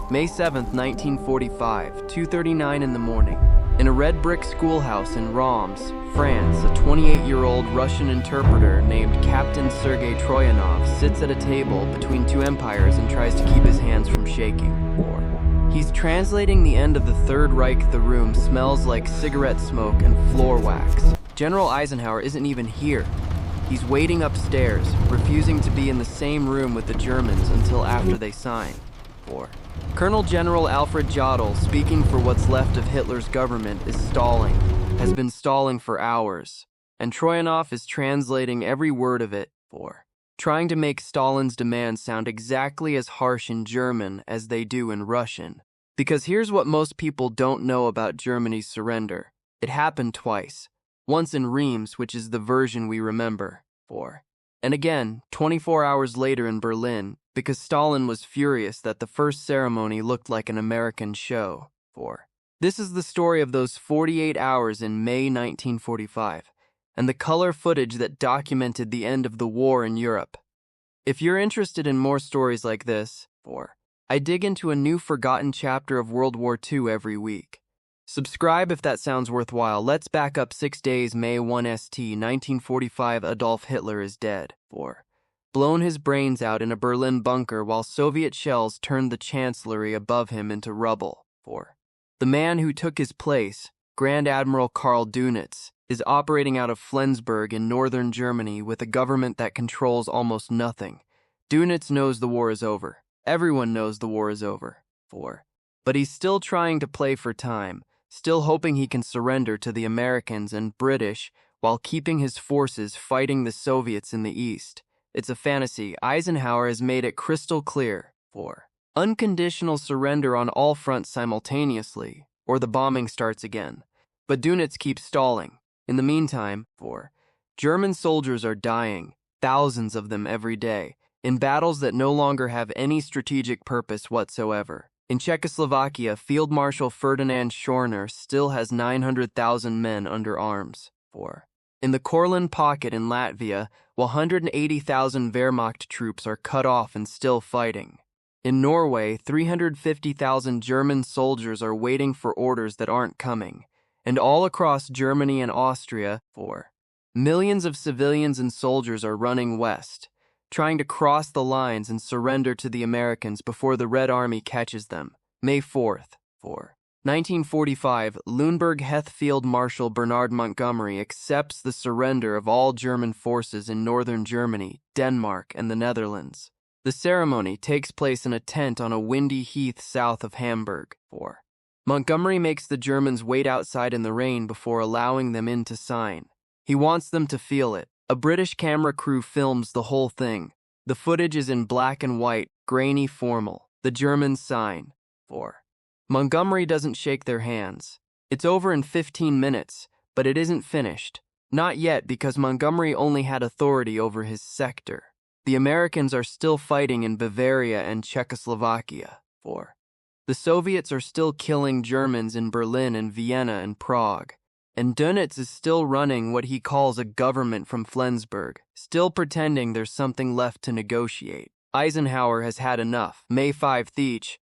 May 7th, 1945, 2:39 in the morning. In a red brick schoolhouse in Reims, France, a 28-year-old Russian interpreter named Captain Sergei Troyanov sits at a table between two empires and tries to keep his hands from shaking. He's translating the end of the Third Reich. The room smells like cigarette smoke and floor wax. General Eisenhower isn't even here. He's waiting upstairs, refusing to be in the same room with the Germans until after they sign. Colonel General Alfred Jodl, speaking for what's left of Hitler's government, is stalling, has been stalling for hours, and Troyanov is translating every word of it, trying to make Stalin's demands sound exactly as harsh in German as they do in Russian. Because here's what most people don't know about Germany's surrender. It happened twice. Once in Reims, which is the version we remember, and again, 24 hours later in Berlin, because Stalin was furious that the first ceremony looked like an American show. This is the story of those 48 hours in May 1945, and the color footage that documented the end of the war in Europe. If you're interested in more stories like this, I dig into a new forgotten chapter of World War II every week. Subscribe if that sounds worthwhile. Let's back up 6 days, May 1 ST, 1945, Adolf Hitler is dead. Blown his brains out in a Berlin bunker while Soviet shells turned the chancellery above him into rubble. The man who took his place, Grand Admiral Karl Dönitz, is operating out of Flensburg in northern Germany with a government that controls almost nothing. Dönitz knows the war is over. Everyone knows the war is over. But he's still trying to play for time, still hoping he can surrender to the Americans and British while keeping his forces fighting the Soviets in the East. It's a fantasy. Eisenhower has made it crystal clear. Unconditional surrender on all fronts simultaneously, or the bombing starts again. But Dönitz keeps stalling. In the meantime, German soldiers are dying, thousands of them every day, in battles that no longer have any strategic purpose whatsoever. In Czechoslovakia, Field Marshal Ferdinand Schorner still has 900,000 men under arms. In the Courland Pocket in Latvia, 180,000 Wehrmacht troops are cut off and still fighting. In Norway, 350,000 German soldiers are waiting for orders that aren't coming. And all across Germany and Austria, millions of civilians and soldiers are running west, trying to cross the lines and surrender to the Americans before the Red Army catches them. May 4th, 1945, Lüneburg Field Marshal Bernard Montgomery accepts the surrender of all German forces in northern Germany, Denmark, and the Netherlands. The ceremony takes place in a tent on a windy heath south of Hamburg. Montgomery makes the Germans wait outside in the rain before allowing them in to sign. He wants them to feel it. A British camera crew films the whole thing. The footage is in black and white, grainy, formal. The Germans sign. Montgomery doesn't shake their hands. It's over in 15 minutes, but it isn't finished. Not yet, because Montgomery only had authority over his sector. The Americans are still fighting in Bavaria and Czechoslovakia. The Soviets are still killing Germans in Berlin and Vienna and Prague. And Dönitz is still running what he calls a government from Flensburg, still pretending there's something left to negotiate. Eisenhower has had enough. May 5th each,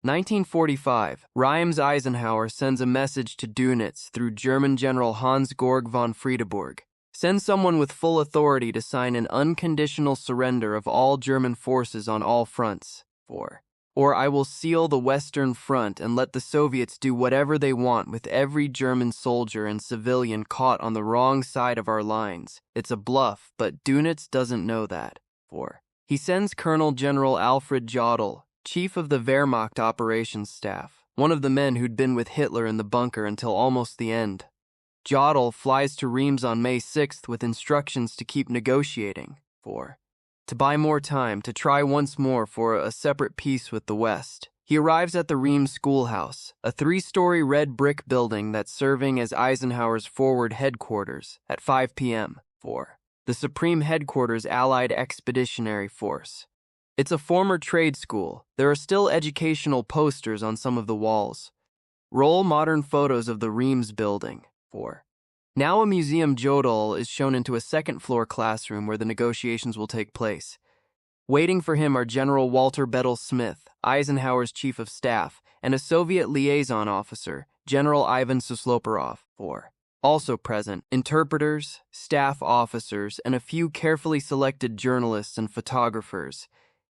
1945, Reims Eisenhower sends a message to Dönitz through German General Hans-Georg von Friedeburg. Send someone with full authority to sign an unconditional surrender of all German forces on all fronts. Or I will seal the Western Front and let the Soviets do whatever they want with every German soldier and civilian caught on the wrong side of our lines. It's a bluff, but Dönitz doesn't know that. He sends Colonel General Alfred Jodl, chief of the Wehrmacht operations staff, one of the men who'd been with Hitler in the bunker until almost the end. Jodl flies to Reims on May 6th with instructions to keep negotiating. To buy more time, to try once more for a separate peace with the West. He arrives at the Reims schoolhouse, a 3-story red brick building that's serving as Eisenhower's forward headquarters, at 5 p.m. The Supreme Headquarters Allied Expeditionary Force. It's a former trade school. There are still educational posters on some of the walls. Roll modern photos of the Reims building. Now a museum. Jodl is shown into a second-floor classroom where the negotiations will take place. Waiting for him are General Walter Bedell Smith, Eisenhower's chief of staff, and a Soviet liaison officer, General Ivan Susloporov. 4. Also present, interpreters, staff officers, and a few carefully selected journalists and photographers.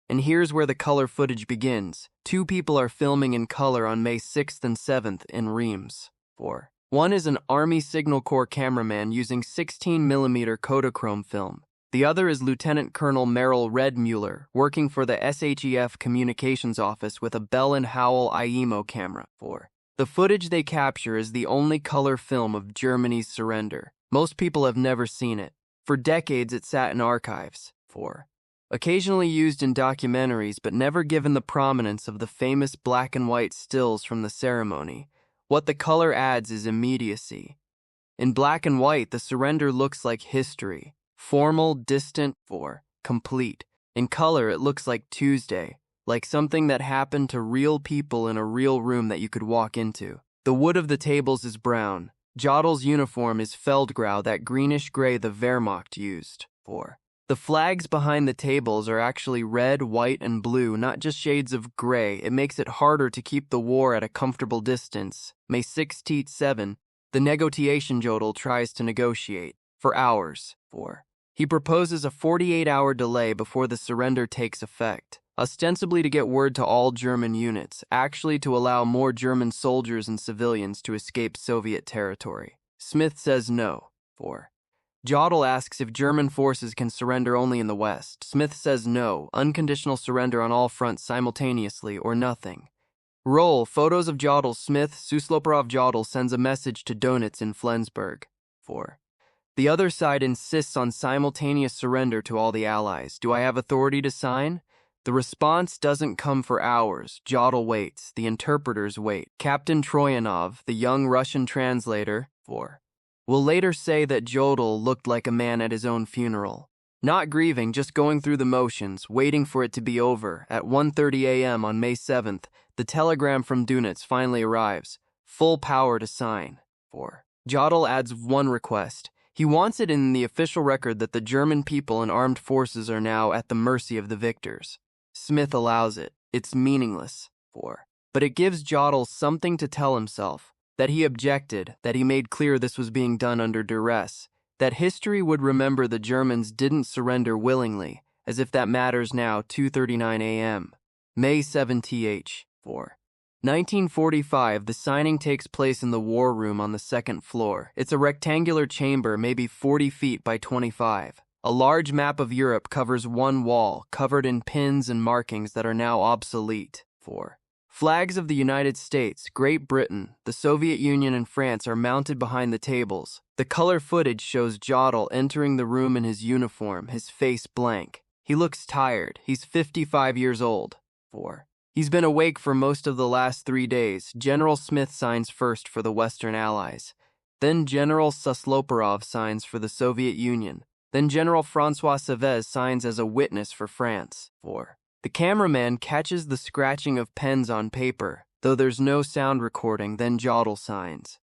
And here's where the color footage begins. Two people are filming in color on May 6th and 7th in Reims. 4. One is an Army Signal Corps cameraman using 16mm Kodachrome film. The other is Lieutenant Colonel Merrill Redmuller, working for the SHEF Communications Office with a Bell & Howell IEMO camera. 4. The footage they capture is the only color film of Germany's surrender. Most people have never seen it. For decades it sat in archives. 4. Occasionally used in documentaries but never given the prominence of the famous black and white stills from the ceremony. What the color adds is immediacy. In black and white, the surrender looks like history. Formal, distant, 4. Complete. In color, it looks like Tuesday, like something that happened to real people in a real room that you could walk into. The wood of the tables is brown. Jodl's uniform is Feldgrau, that greenish-gray the Wehrmacht used. 4. The flags behind the tables are actually red, white, and blue, not just shades of gray. It makes it harder to keep the war at a comfortable distance. May 6th, the negotiation Jodl tries to negotiate. For hours. 4. He proposes a 48-hour delay before the surrender takes effect, ostensibly to get word to all German units, actually to allow more German soldiers and civilians to escape Soviet territory. Smith says no. 4. Jodl asks if German forces can surrender only in the West. Smith says no, unconditional surrender on all fronts simultaneously, or nothing. Roll, photos of Jodl. Smith, Susloporov. Jodl sends a message to Donitz in Flensburg. 4. The other side insists on simultaneous surrender to all the Allies. Do I have authority to sign? The response doesn't come for hours. Jodl waits. The interpreters wait. Captain Troyanov, the young Russian translator, 4. will later say that Jodl looked like a man at his own funeral. Not grieving, just going through the motions, waiting for it to be over. At 1:30 a.m. on May 7th, the telegram from Donitz finally arrives. Full power to sign. 4. Jodl adds one request. He wants it in the official record that the German people and armed forces are now at the mercy of the victors. Smith allows it. It's meaningless. 4. But it gives Jodl something to tell himself. That he objected, that he made clear this was being done under duress, that history would remember the Germans didn't surrender willingly, as if that matters now. 2:39 a.m. May 7th. 4. 1945, the signing takes place in the war room on the second floor. It's a rectangular chamber, maybe 40 feet by 25. A large map of Europe covers one wall, covered in pins and markings that are now obsolete. 4. Flags of the United States, Great Britain, the Soviet Union, and France are mounted behind the tables. The color footage shows Jodl entering the room in his uniform, his face blank. He looks tired. He's 55 years old. 4. He's been awake for most of the last 3 days. General Smith signs first for the Western Allies. Then General Susloporov signs for the Soviet Union. Then General François Savez signs as a witness for France. 4. The cameraman catches the scratching of pens on paper, though there's no sound recording. Then Jodl signs.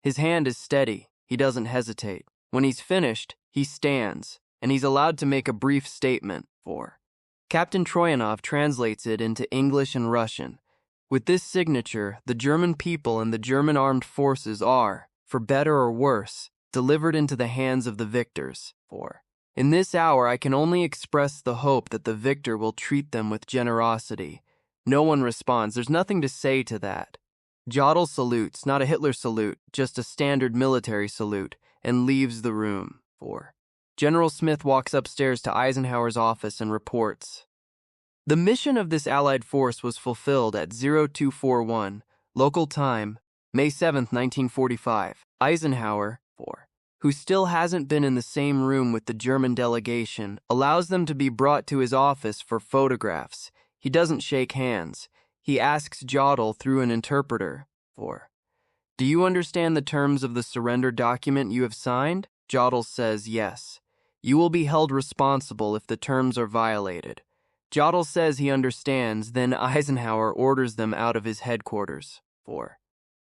His hand is steady. He doesn't hesitate. When he's finished, he stands, and he's allowed to make a brief statement. 4. Captain Troyanov translates it into English and Russian. With this signature, the German people and the German armed forces are, for better or worse, delivered into the hands of the victors. 4. In this hour, I can only express the hope that the victor will treat them with generosity. No one responds. There's nothing to say to that. Jodl salutes, not a Hitler salute, just a standard military salute, and leaves the room. 4. General Smith walks upstairs to Eisenhower's office and reports. The mission of this Allied force was fulfilled at 0241, local time, May 7th, 1945. Eisenhower, 4. who still hasn't been in the same room with the German delegation, allows them to be brought to his office for photographs. He doesn't shake hands. He asks Jodl through an interpreter. 4. Do you understand the terms of the surrender document you have signed? Jodl says yes. You will be held responsible if the terms are violated. Jodl says he understands, then Eisenhower orders them out of his headquarters. 4.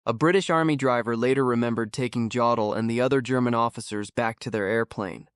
A British Army driver later remembered taking Jodl and the other German officers back to their airplane.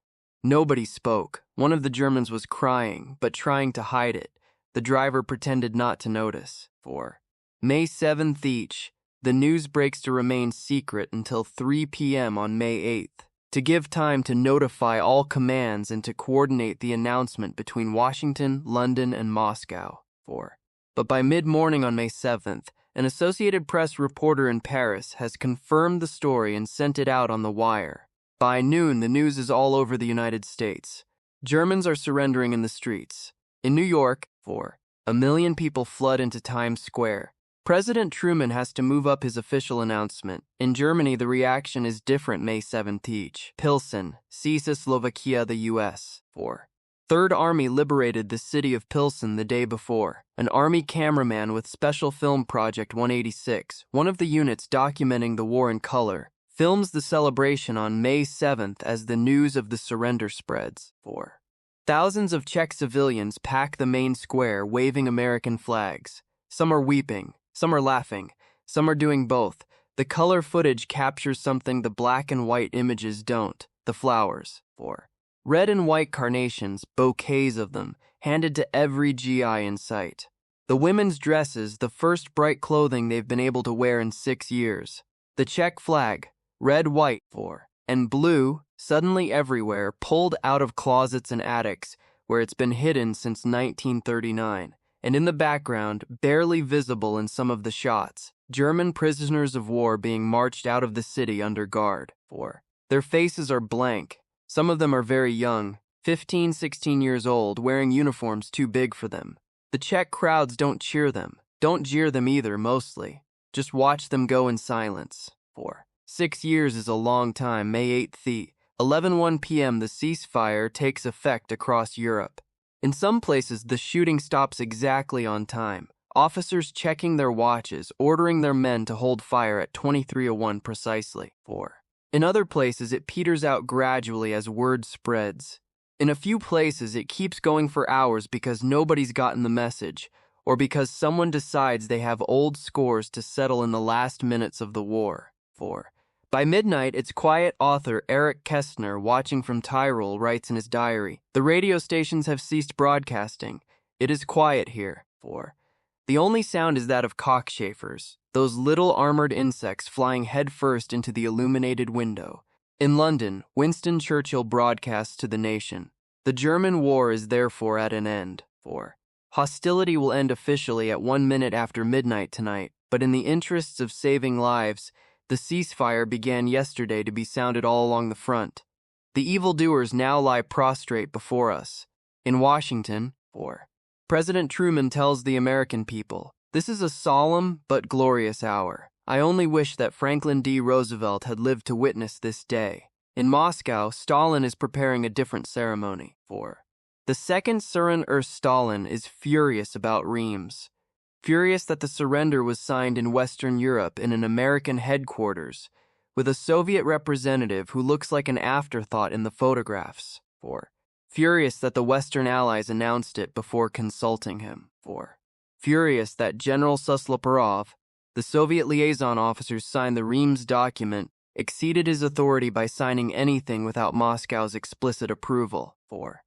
Nobody spoke. One of the Germans was crying, but trying to hide it. The driver pretended not to notice. 4. May 7th each. The news breaks to remain secret until 3 p.m. on May 8th, to give time to notify all commands and to coordinate the announcement between Washington, London, and Moscow. 4. But by mid-morning on May 7th, an Associated Press reporter in Paris has confirmed the story and sent it out on the wire. By noon, the news is all over the United States. Germans are surrendering in the streets. In New York, 4. 1 million people flood into Times Square. President Truman has to move up his official announcement. In Germany, the reaction is different May 7th each. Pilsen, Czechoslovakia, the U.S. 4. Third Army liberated the city of Pilsen the day before. An Army cameraman with Special Film Project 186, one of the units documenting the war in color, films the celebration on May 7th as the news of the surrender spreads. 4. Thousands of Czech civilians pack the main square waving American flags. Some are weeping. Some are laughing. Some are doing both. The color footage captures something the black and white images don't. The flowers. 4. Red and white carnations, bouquets of them, handed to every GI in sight. The women's dresses, the first bright clothing they've been able to wear in 6 years. The Czech flag, red, white, 4. And blue, suddenly everywhere, pulled out of closets and attics, where it's been hidden since 1939. And in the background, barely visible in some of the shots, German prisoners of war being marched out of the city under guard. 4. Their faces are blank. Some of them are very young, 15, 16 years old, wearing uniforms too big for them. The Czech crowds don't cheer them, don't jeer them either, mostly. Just watch them go in silence. 4. 6 years is a long time. May 8th, 11:01 p.m. the ceasefire takes effect across Europe. In some places, the shooting stops exactly on time. Officers checking their watches, ordering their men to hold fire at 23:01 precisely. 4. In other places, it peters out gradually as word spreads. In a few places, it keeps going for hours because nobody's gotten the message, or because someone decides they have old scores to settle in the last minutes of the war. 4. By midnight, its quiet author Erich Kästner, watching from Tyrol, writes in his diary, "The radio stations have ceased broadcasting. It is quiet here." 4. The only sound is that of cockchafers, those little armored insects flying headfirst into the illuminated window. In London, Winston Churchill broadcasts to the nation, "The German war is therefore at an end." 4. Hostility will end officially at 1 minute after midnight tonight, but in the interests of saving lives, the ceasefire began yesterday to be sounded all along the front. The evildoers now lie prostrate before us. In Washington, 4. President Truman tells the American people, "This is a solemn but glorious hour. I only wish that Franklin D. Roosevelt had lived to witness this day." In Moscow, Stalin is preparing a different ceremony. 4. The second Führer Stalin is furious about Reims. Furious that the surrender was signed in Western Europe in an American headquarters, with a Soviet representative who looks like an afterthought in the photographs. 4. Furious that the Western Allies announced it before consulting him. 4. Furious that General Suslopurov, the Soviet liaison officer who signed the Reims document, exceeded his authority by signing anything without Moscow's explicit approval. 4.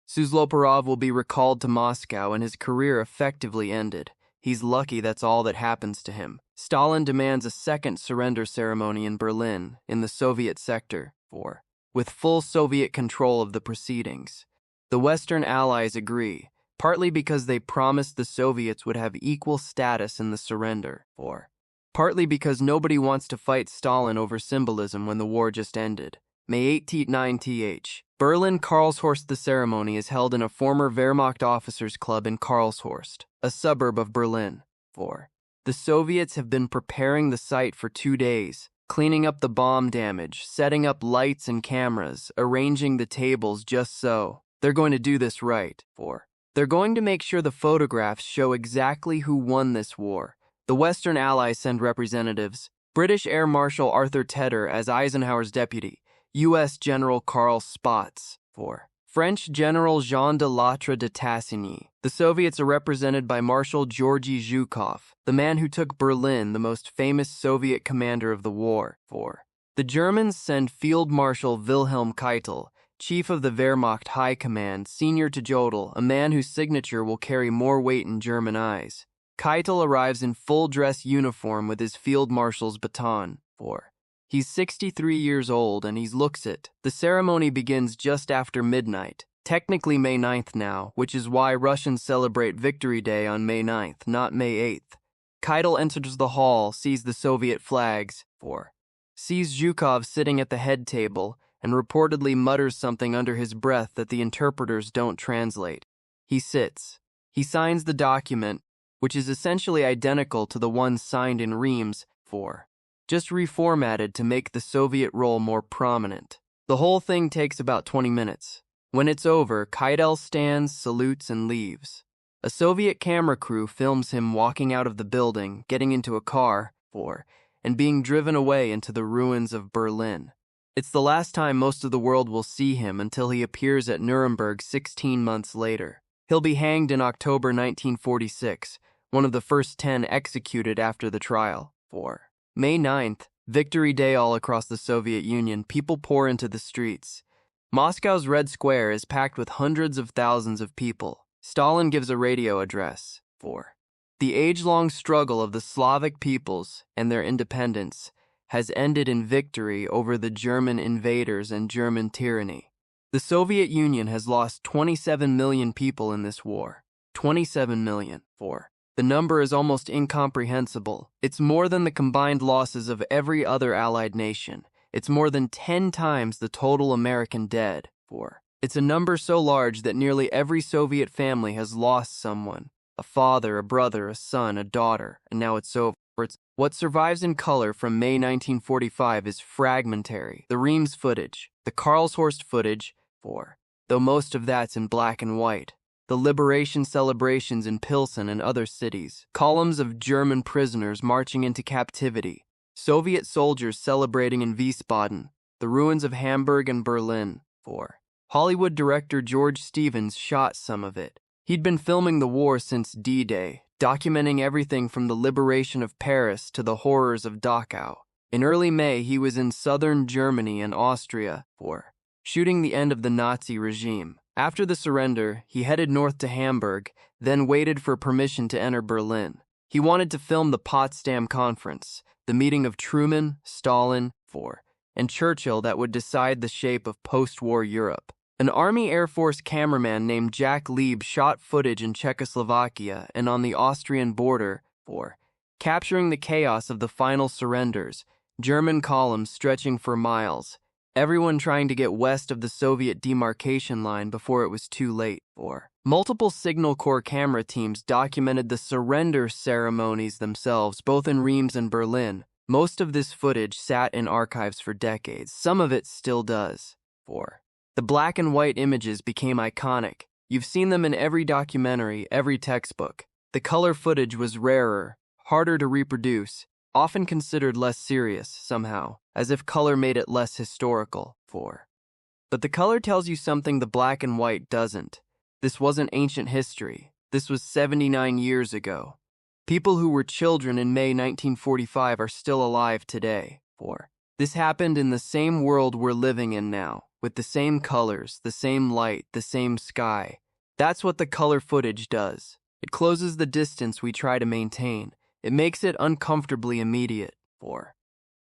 Suslopurov will be recalled to Moscow and his career effectively ended. He's lucky that's all that happens to him. Stalin demands a second surrender ceremony in Berlin, in the Soviet sector. 4. With full Soviet control of the proceedings. The Western Allies agree, partly because they promised the Soviets would have equal status in the surrender. 4. Partly because nobody wants to fight Stalin over symbolism when the war just ended. May 8-9th. Berlin Karlshorst. The ceremony is held in a former Wehrmacht officers' club in Karlshorst, a suburb of Berlin. 4. The Soviets have been preparing the site for 2 days, cleaning up the bomb damage, setting up lights and cameras, arranging the tables just so. They're going to do this right. 4. They're going to make sure the photographs show exactly who won this war. The Western Allies send representatives, British Air Marshal Arthur Tedder as Eisenhower's deputy, U.S. General Karl Spaatz. 4. French General Jean de Lattre de Tassigny. The Soviets are represented by Marshal Georgy Zhukov, the man who took Berlin, the most famous Soviet commander of the war. 4. The Germans send Field Marshal Wilhelm Keitel, chief of the Wehrmacht High Command, senior to Jodl, a man whose signature will carry more weight in German eyes. Keitel arrives in full-dress uniform with his field marshal's baton. 4. He's 63 years old and he looks it. The ceremony begins just after midnight. Technically May 9th now, which is why Russians celebrate Victory Day on May 9th, not May 8th. Keitel enters the hall, sees the Soviet flags. 4. Sees Zhukov sitting at the head table and reportedly mutters something under his breath that the interpreters don't translate. He sits. He signs the document, which is essentially identical to the one signed in Reims, 4. Just reformatted to make the Soviet role more prominent. The whole thing takes about 20 minutes. When it's over, Keitel stands, salutes, and leaves. A Soviet camera crew films him walking out of the building, getting into a car, 4, and being driven away into the ruins of Berlin. It's the last time most of the world will see him until he appears at Nuremberg 16 months later. He'll be hanged in October 1946, one of the first 10 executed after the trial. 4. May 9th, Victory Day all across the Soviet Union, people pour into the streets. Moscow's Red Square is packed with hundreds of thousands of people. Stalin gives a radio address. 4. The age-long struggle of the Slavic peoples and their independence has ended in victory over the German invaders and German tyranny. The Soviet Union has lost 27 million people in this war. 27 million. 4. The number is almost incomprehensible. It's more than the combined losses of every other Allied nation. It's more than 10 times the total American dead. 4. It's a number so large that nearly every Soviet family has lost someone. A father, a brother, a son, a daughter, and now it's over. What survives in color from May 1945 is fragmentary. The Reims footage, the Karlshorst footage, 4. Though most of that's in black and white. The liberation celebrations in Pilsen and other cities. Columns of German prisoners marching into captivity. Soviet soldiers celebrating in Wiesbaden. The ruins of Hamburg and Berlin, 4. Hollywood director George Stevens shot some of it. He'd been filming the war since D-Day, documenting everything from the liberation of Paris to the horrors of Dachau. In early May, he was in southern Germany and Austria, 4. Shooting the end of the Nazi regime. After the surrender, he headed north to Hamburg, then waited for permission to enter Berlin. He wanted to film the Potsdam Conference, the meeting of Truman, Stalin, 4, and Churchill that would decide the shape of post-war Europe. An Army Air Force cameraman named Jack Lieb shot footage in Czechoslovakia and on the Austrian border, 4, capturing the chaos of the final surrenders, German columns stretching for miles, everyone trying to get west of the Soviet demarcation line before it was too late, 4. Multiple Signal Corps camera teams documented the surrender ceremonies themselves, both in Reims and Berlin. Most of this footage sat in archives for decades. Some of it still does, 4. The black and white images became iconic. You've seen them in every documentary, every textbook. The color footage was rarer, harder to reproduce, often considered less serious, somehow, as if color made it less historical, 4. But the color tells you something the black and white doesn't. This wasn't ancient history. This was 79 years ago. People who were children in May 1945 are still alive today, 4. This happened in the same world we're living in now, with the same colors, the same light, the same sky. That's what the color footage does. It closes the distance we try to maintain. It makes it uncomfortably immediate, 4.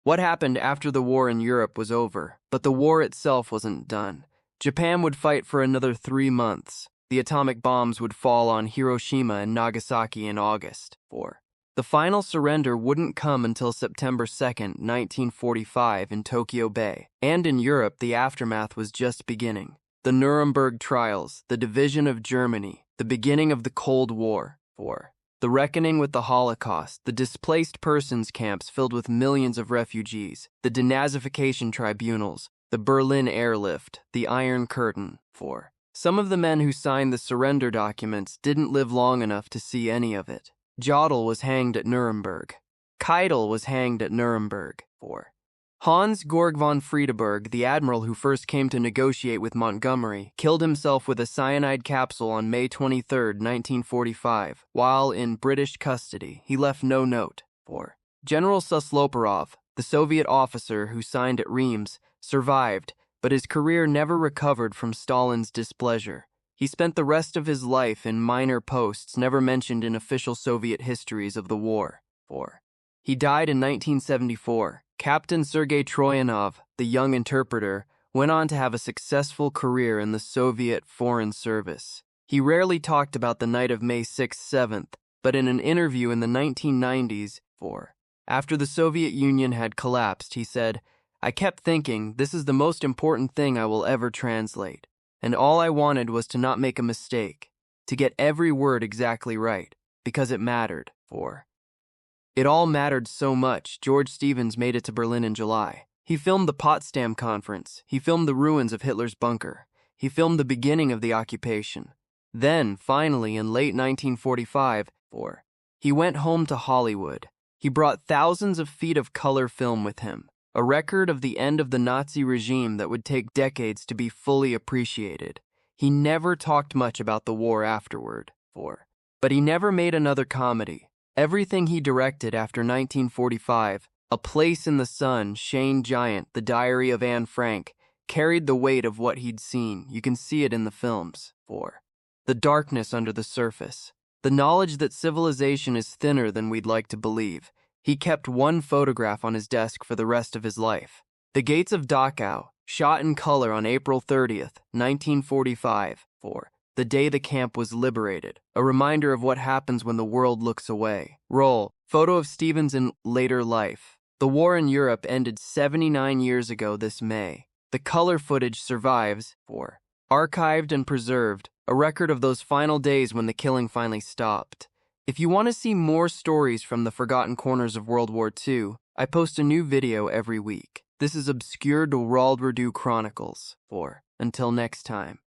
What happened after the war in Europe was over, but the war itself wasn't done. Japan would fight for another 3 months. The atomic bombs would fall on Hiroshima and Nagasaki in August, 4. The final surrender wouldn't come until September 2, 1945 in Tokyo Bay. And in Europe, the aftermath was just beginning. The Nuremberg trials, the division of Germany, the beginning of the Cold War, 4. The reckoning with the Holocaust, the displaced persons camps filled with millions of refugees, the denazification tribunals, the Berlin airlift, the Iron Curtain, 4. Some of the men who signed the surrender documents didn't live long enough to see any of it. Jodl was hanged at Nuremberg. Keitel was hanged at Nuremberg, 4. Hans Georg von Friedeberg, the admiral who first came to negotiate with Montgomery, killed himself with a cyanide capsule on May 23, 1945. While in British custody, he left no note, 4. General Susloparov, the Soviet officer who signed at Reims, survived, but his career never recovered from Stalin's displeasure. He spent the rest of his life in minor posts never mentioned in official Soviet histories of the war. 4. He died in 1974. Captain Sergei Troyanov, the young interpreter, went on to have a successful career in the Soviet Foreign Service. He rarely talked about the night of May 6-7th, but in an interview in the 1990s, after the Soviet Union had collapsed, he said, "I kept thinking, this is the most important thing I will ever translate. And all I wanted was to not make a mistake, to get every word exactly right, because it mattered." It all mattered so much, George Stevens made it to Berlin in July. He filmed the Potsdam Conference. He filmed the ruins of Hitler's bunker. He filmed the beginning of the occupation. Then, finally, in late 1945, he went home to Hollywood. He brought thousands of feet of color film with him, a record of the end of the Nazi regime that would take decades to be fully appreciated. He never talked much about the war afterward, but he never made another comedy. Everything he directed after 1945, A Place in the Sun, Shane Giant, The Diary of Anne Frank, carried the weight of what he'd seen. You can see it in the films. The darkness under the surface. The knowledge that civilization is thinner than we'd like to believe. He kept one photograph on his desk for the rest of his life. The Gates of Dachau, shot in color on April 30th, 1945, the day the camp was liberated, a reminder of what happens when the world looks away. Roll. Photo of Stevens in later life. The war in Europe ended 79 years ago this May. The color footage survives, archived and preserved, a record of those final days when the killing finally stopped. If you want to see more stories from the forgotten corners of World War II, I post a new video every week. This is Obscured World War II Chronicles. Until next time.